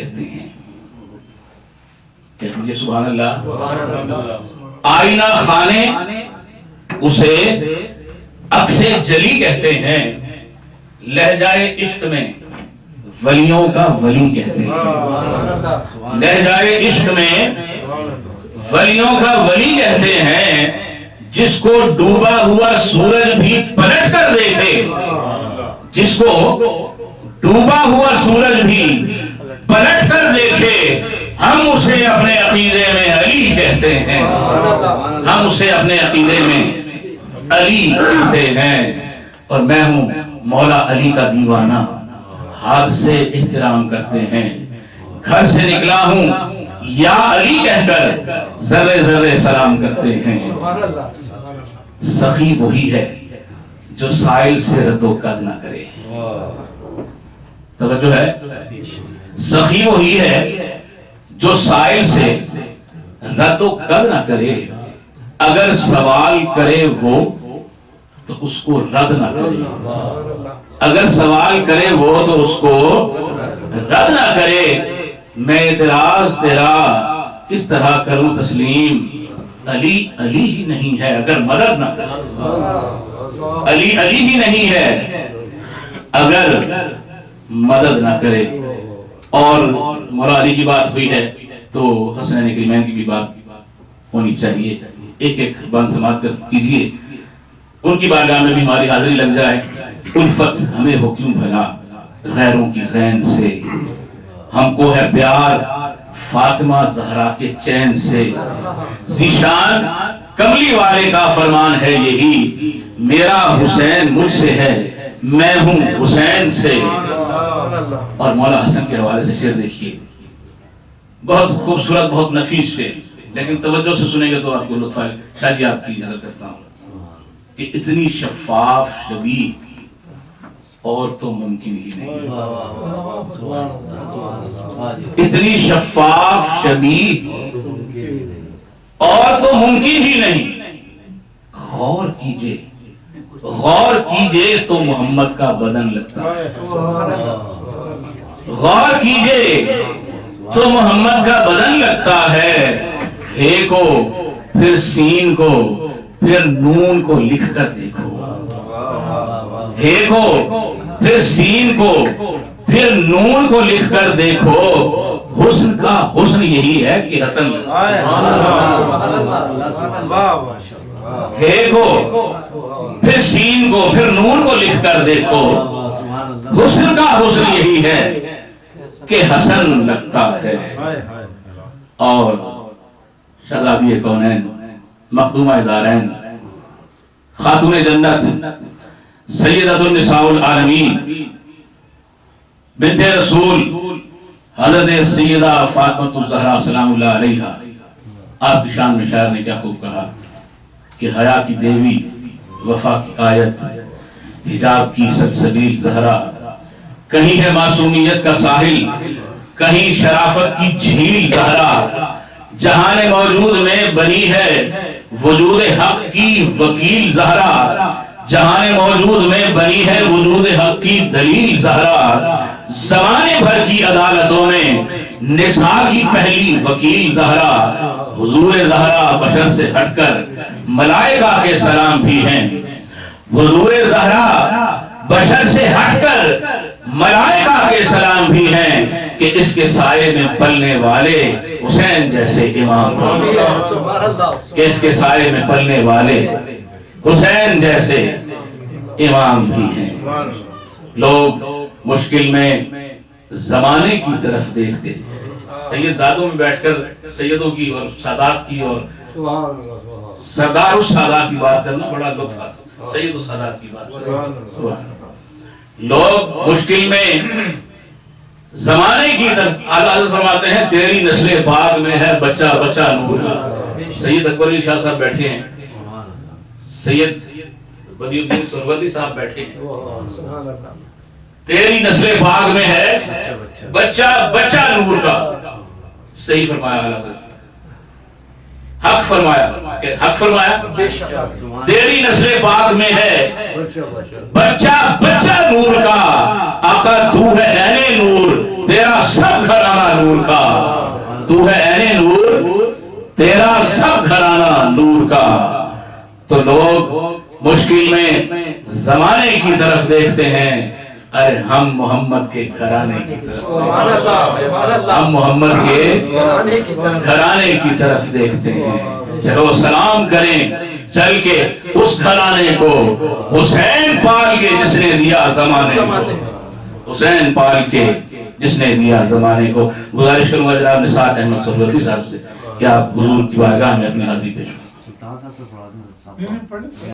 کہتے ہیں کہ سبحان اللہ، آئینہ خانے اسے عکس جلی کہتے ہیں، لہجائے عشق میں ولیوں کا ولی کہتے ہیں، لہجائے عشق میں ولیوں کا ولی کہتے ہیں، جس کو ڈوبا ہوا سورج بھی پلٹ کر دیکھے، جس کو ڈوبا ہوا سورج بھی پلٹ کر دیکھے، ہم اسے اپنے عقیدے میں علی کہتے ہیں، ہم اسے اپنے عقیدے میں علی کہتے ہیں، اور میں ہوں مولا علی کا دیوانہ، ہاتھ سے احترام کرتے ہیں، گھر سے نکلا ہوں یا علی کہہ کر ذرے ذرے سلام کرتے ہیں۔ سخی وہی ہے جو سائل سے رد و قد نہ کرے، توجہ ہے، سخی وہی ہے جو سائل سے رد و قد نہ کرے، اگر سوال کرے وہ تو اس کو رد نہ کرے، اگر سوال کرے وہ تو اس کو رد نہ کرے، میں اعتراض تیرا کس طرح کروں تسلیم، علی علی ہی نہیں ہے اگر مدد نہ کرے، علی علی ہی نہیں ہے اگر مدد نہ کرے۔ اور مولا علی کی بات ہوئی ہے تو حسنین کریمین کی بھی بات ہونی چاہیے، ایک ایک بند سماعت کیجئے، ان کی بارگاہ میں بھی ہماری حاضری لگ جائے۔ الفت ہمیں ہو کیوں بھلا غیروں کی غین سے، ہم کو ہے پیار فاطمہ زہرا کے چین سے، ذیشان کملی والے کا فرمان ہے یہی، میرا حسین مجھ سے ہے میں ہوں حسین سے۔ اور مولا حسن کے حوالے سے شعر دیکھیے، بہت خوبصورت، بہت نفیس شعر، لیکن توجہ سے سنیں گے تو آپ کو لطف آئے، شاید آپ کی نظر کرتا ہوں کہ اتنی شفاف شبیہ اور تو ممکن ہی نہیں، اتنی شفاف شبیہ اور تو ممکن ہی نہیں، غور کیجئے غور کیجئے تو محمد کا بدن لگتا ہے، غور کیجئے تو محمد کا بدن لگتا ہے، ہے کو پھر سین کو پھر نون کو لکھ کر دیکھو، ہے کو پھر سین کو پھر نون کو لکھ کر دیکھو، حسن کا حسن یہی ہے کہ حسن ہے کو پھر سین کو پھر نون کو لکھ کر دیکھو، حسن کا حسن یہی ہے کہ حسن لگتا ہے۔ اور شہزادی کونین، مخدومہ دارین، خاتون جنت، سیدۃ النساء العالمین، بنت رسول حضرت سیدہ فاطمہ الزہرا سلام اللہ علیہا، آپ کی شان میں شاعر نے کیا خوب کہا کہ حیا کی دیوی، وفا کی آیت، حجاب کی سلسبیل زہرا، کہیں ہے معصومیت کا ساحل، کہیں شرافت کی جھیل زہرا، جہان موجود میں بنی ہے وجود حق کی وکیل زہرا، جہان موجود میں بنی ہے وجود حق کی دلیل زہرا، زمانے بھر کی عدالتوں میں نساء کی پہلی وکیل زہرا، حضور زہرا بشر سے ہٹ کر ملائکہ کے سلام بھی ہیں، حضور زہرا بشر سے ہٹ کر ملائکہ کے سلام بھی ہیں، کہ اس کے سائے میں پلنے والے حسین جیسے امام بھی ہیں، کہ اس کے سائے میں پلنے والے حسین جیسے امام بھی ہیں۔ لوگ مشکل میں زمانے کی طرف دیکھتے، سید زادوں میں بیٹھ کر سیدوں کی اور سادات کی اور سردار السادات کی بات کرنا بڑا لطف آتا، سید السادات کی بات کرنا، لوگ مشکل میں زمانے کی طرف، اعلیٰ حضرت فرماتے ہیں تیری نسل باغ میں ہے بچہ بچہ نور کا، سید اکبر علی شاہ صاحب بیٹھے ہیں، سید بدیع الدین سہروردی صاحب بیٹھے ہیں، تیری نسل باغ میں ہے بچہ بچہ نور کا، صحیح فرمایا اعلیٰ حضرت، حق فرمایا کہ حق فرمایا تیری نسل پاک میں ہے بچہ بچہ نور کا، آقا تو ہے اہل نور، تیرا سب گھرانہ نور کا، تو ہے اہل نور، تیرا سب گھرانہ نور کا۔ تو لوگ مشکل میں زمانے کی طرف دیکھتے ہیں، ارے ہم محمد کے گھرانے کی طرف سے، ہم محمد کے گھرانے کی طرف دیکھتے ہیں۔ چلو سلام کریں چل کے اس گھرانے کو، حسین پال کے جس نے دیا زمانے کو، حسین پال کے جس نے دیا زمانے کو۔ گزارش کروں گا جناب نثار احمد سہروردی صاحب سے کہ آپ حضور کی بارگاہ میں اپنی حاضری پیش کریں۔